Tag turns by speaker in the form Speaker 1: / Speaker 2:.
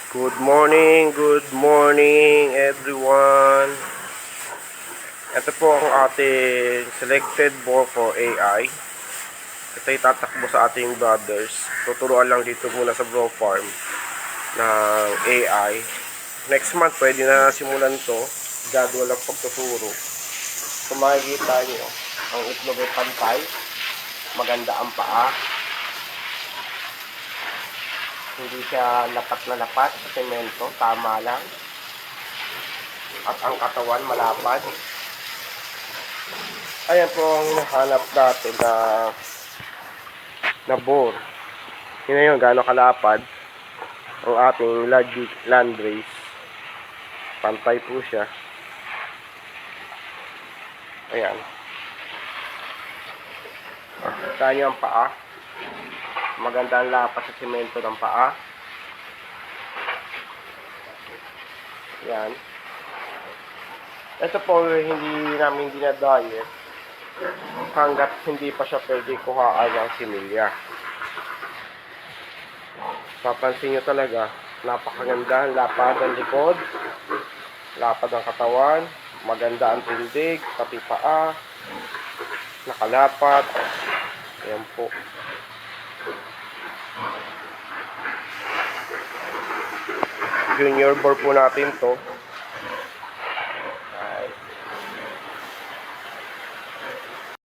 Speaker 1: Good morning everyone. Ito po ang ating selected ball for AI. Ito ay tatakbo sa ating brothers. Tuturuan lang dito muna sa bro farm ng AI. Next month pwede na simulan to. Jadwal ang pagtuturo. Kung makikita nyo, ang itlog ay pantay. Maganda ang paa. Hindi siya lapat na lapat sa semento, tama lang. At ang katawan malapad. Ayan po ang hanap natin na bore. Yun na yun, gaano kalapad ang ating landrace. Pantay po siya. Ayan. Kita nyo ang paa. Maganda ang lapat sa semento ng paa. Yan. Ito po hindi namin dinadiet hanggat hindi pa siya pwede kuhaan ng similya. Papansin nyo talaga, napakaganda ang lapad ang likod, lapad ang katawan, maganda ang tindig, pati paa, nakalapat. Ayan po. Junior bore po natin to.